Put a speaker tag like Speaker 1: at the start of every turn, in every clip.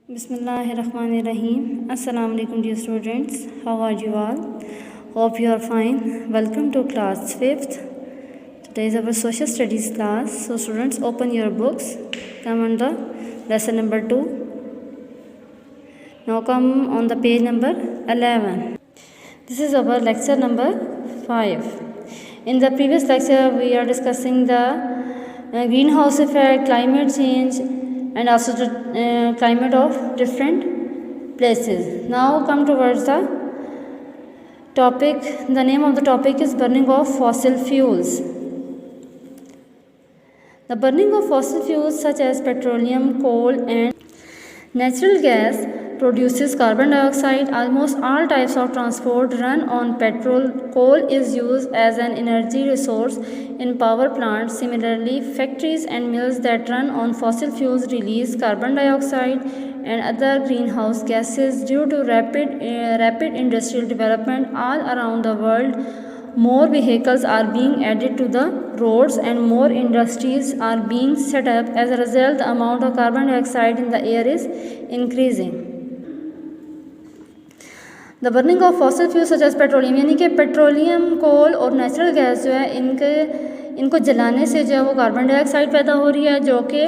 Speaker 1: Bismillahirrahmanirrahim. Assalamu alaikum dear students. How are you all? Hope you are fine. Welcome to class 5th. Today is our social studies class. So students, open your books. Come on the lesson number 2. Now come on the page number 11. This is our lecture number 5. In the previous lecture we are discussing the greenhouse effect, climate change, and also the climate of different places. Now come towards the topic. The name of the topic is burning of fossil fuels. The burning of fossil fuels such as petroleum, coal, and natural gas produces carbon dioxide. Almost all types of transport run on petrol. Coal is used as an energy resource in power plants. Similarly, factories and mills that run on fossil fuels release carbon dioxide and other greenhouse gases due to rapid industrial development all around the world. More vehicles are being added to the roads and more industries are being set up. As a result, the amount of carbon dioxide in the air is increasing. The burning of fossil fuel such as petroleum, यानी कि petroleum, कोल और natural gas जो है इनको जलाने से जो है वो कार्बन डाइऑक्साइड पैदा हो रही है, जो कि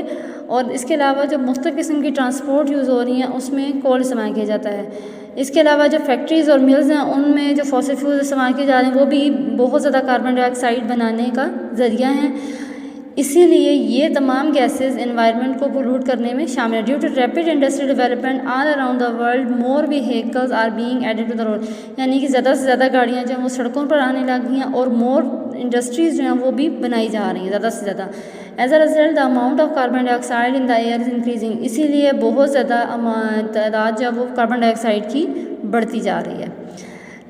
Speaker 1: और इसके अलावा जो मुख्तलिफ़ किस्म की ट्रांसपोर्ट यूज़ हो रही हैं उसमें कोल इस्तेमाल किया जाता है। इसके अलावा जो फैक्ट्रीज़ और मिल्स हैं उनमें जो फॉसिल फ्यूल इस्तेमाल किए जा रहे हैं वो भी बहुत ज़्यादा कार्बन डाइऑक्साइड बनाने का ज़रिया हैं। इसीलिए ये तमाम गैसेस एनवायरनमेंट को पोल्यूट करने में शामिल है। Due to rapid industrial development all around the world more vehicles are being added to the road, यानी कि ज़्यादा से ज़्यादा गाड़ियाँ जो हैं वो सड़कों पर आने लग गई हैं और मोर इंडस्ट्रीज़ जो हैं वो भी बनाई जा रही हैं ज़्यादा से ज़्यादा। As a result the amount of carbon dioxide in the air is increasing, इसीलिए बहुत ज़्यादा तादाद जो है वो कार्बन डाइऑक्साइड की बढ़ती जा रही है।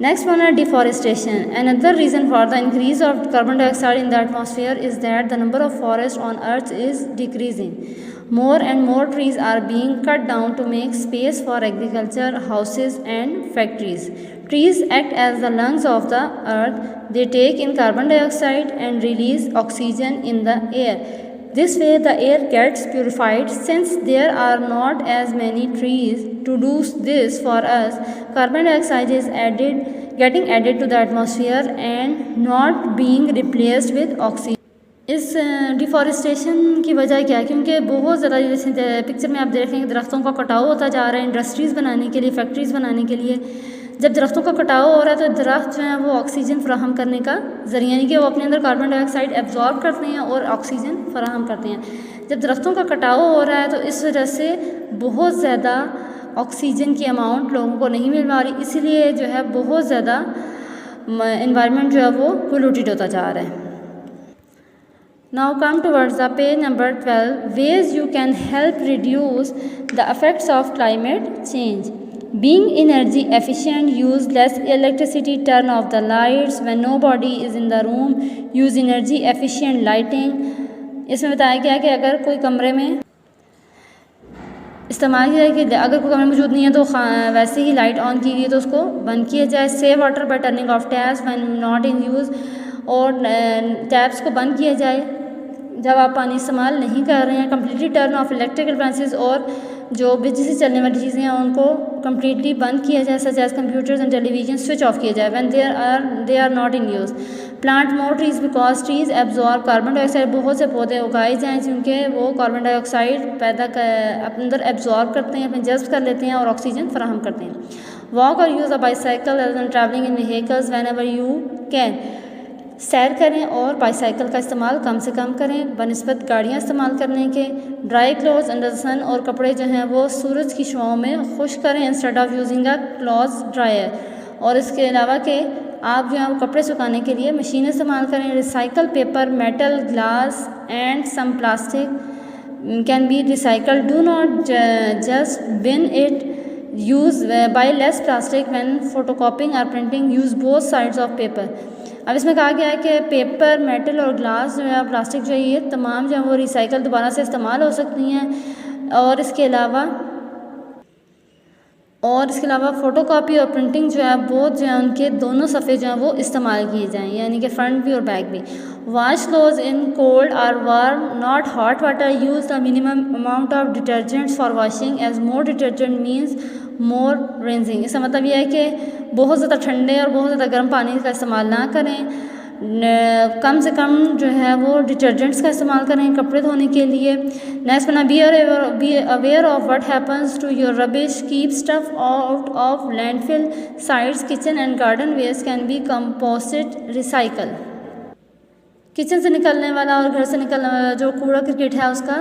Speaker 1: Next one is deforestation. Another reason for the increase of carbon dioxide in the atmosphere is that the number of forests on earth is decreasing. More and more trees are being cut down to make space for agriculture, houses and factories. Trees act as the lungs of the earth. They take in carbon dioxide and release oxygen in the air. This way the air gets purified. Since there are not as many trees to do this for us, carbon dioxide is getting added to the atmosphere and not being replaced with oxygen. इस deforestation की वजह क्या है? क्योंकि बहुत ज़्यादा जैसे picture में आप देख रहे हैं दरख्तों का कटाव होता जा रहा है इंडस्ट्रीज़ बनाने के लिए, फैक्ट्रीज़ बनाने के लिए। जब दरख्तों का कटाव हो रहा है तो दरख्त जो है वो ऑक्सीजन फराहम करने का ज़रिया, यानी कि वो अपने अंदर कार्बन डाइऑक्साइड एब्जॉर्ब करते हैं और ऑक्सीजन फराहम करते हैं। जब दरख्तों का कटाव हो रहा है तो इस वजह से बहुत ज़्यादा ऑक्सीजन की अमाउंट लोगों को नहीं मिल पा रही, इसीलिए जो है बहुत ज़्यादा एनवायरनमेंट जो है वो पोल्यूटेड होता जा रहा है। Now come towards the page number 12. Ways you can help reduce the effects of climate change. Being energy efficient, use less electricity, turn off the lights when nobody is in the room, use energy efficient lighting. इसमें बताया गया कि अगर कोई कमरे में इस्तेमाल किया जाए कि अगर कोई कमरे मौजूद नहीं है तो वैसे ही लाइट ऑन की गई तो उसको बंद किया जाए। Save water bye turning of taps when not in use, और टैप्स को बंद किया जाए जब आप पानी इस्तेमाल नहीं कर रहे हैं। Completely turn off electrical appliances, और जो बिजली से चलने वाली चीज़ें हैं उनको कम्प्लीटली बंद किया जाए, such as computers and television switch off किया जाए when they are not in use. Plant more trees because trees absorb carbon dioxide, बहुत से पौधे उगाए जाएँ क्योंकि वो कार्बन डाइऑक्साइड अपने अंदर एब्जॉर्ब करते हैं, अपने जज्ब कर लेते हैं और ऑक्सीजन फराहम करते हैं। वॉक और use a bicycle rather than travelling in vehicles when ever you can, सैर करें और बाईसाइकिल का इस्तेमाल कम से कम करें बनिस्बत गाड़ियाँ इस्तेमाल करने के। ड्राई क्लोथ्स अंडर द सन, और कपड़े जो हैं वो सूरज की छुआओं में खुश्क करें instead of using a cloth dryer, और इसके अलावा कि आप जो है वो कपड़े सुखाने के लिए मशीन इस्तेमाल करें। Recycle paper, metal, glass and some plastic can be recycle, do not just bin it, use buy less plastic when photocopying और printing, use both sides of paper. अब इसमें कहा गया है कि पेपर, मेटल और ग्लास जो है प्लास्टिक जो है ये तमाम जो है वो रिसाइकल दोबारा से इस्तेमाल हो सकती हैं, और इसके अलावा और इसके अलावा फ़ोटोकॉपी और प्रिंटिंग जो है वो जो है उनके दोनों सफ़े जो हैं वो इस्तेमाल किए जाएँ, यानी कि फ्रंट भी और बैक भी। वॉश क्लोथ्स इन कोल्ड और warm not hot water, use the minimum amount of detergents for washing as more detergent means more rinsing. इसका मतलब यह है कि बहुत ज़्यादा ठंडे और बहुत ज़्यादा गर्म पानी का इस्तेमाल ना करें, कम से कम जो है वो डिटर्जेंट्स का इस्तेमाल करें कपड़े धोने के लिए। नेक्स्ट बना be aware of what happens to your rubbish, keep stuff out of landfill sites, kitchen and garden waste can be composted recycle. Kitchen से निकलने वाला और घर से निकलने वाला जो कूड़ा क्रिकेट है उसका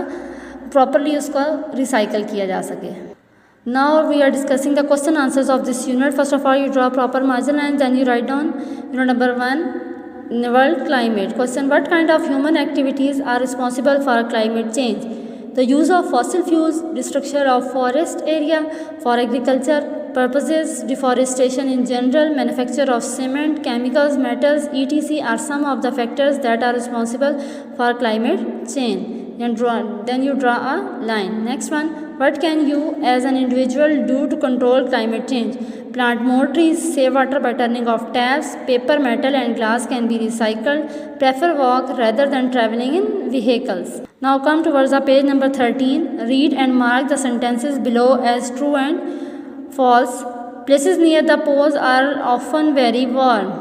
Speaker 1: प्रॉपरली उसका रिसाइकल किया जा सके। Now we are discussing the question answers of this unit. First of all, you draw proper margin line, then you write down unit number 1, world climate. Question: what kind of human activities are responsible for climate change? The use of fossil fuels, destruction of forest area for agriculture purposes, deforestation in general, manufacture of cement, chemicals, metals, etc. are some of the factors that are responsible for climate change. Then you draw a line. Next one, what can you as an individual do to control climate change? Plant more trees, save water by turning off taps, paper, metal and glass can be recycled, prefer walk rather than traveling in vehicles. Now come towards the page number 13. Read and mark the sentences below as true and false. Places near the poles are often very warm.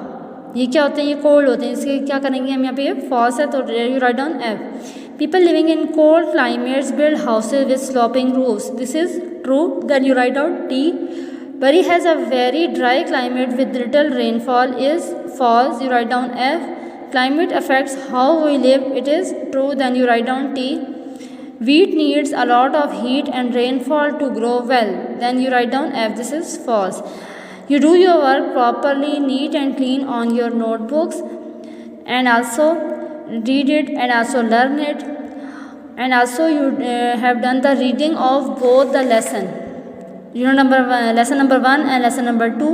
Speaker 1: ये क्या होते हैं? ये cold होते हैं। इसके क्या करेंगे हम यहाँ पे? फॉल्स है, तो you write down F. People living in cold climates build houses with sloping roofs. This is true. Then you write down T. Bury has a very dry climate with little rainfall is false. You write down F. Climate affects how we live. It is true. Then you write down T. Wheat needs a lot of heat and rainfall to grow well. Then you write down F. This is false. You do your work properly, neat and clean on your notebooks, and also read it and also learn it, and also you have done the reading of both the lesson, lesson number 1 and lesson number 2.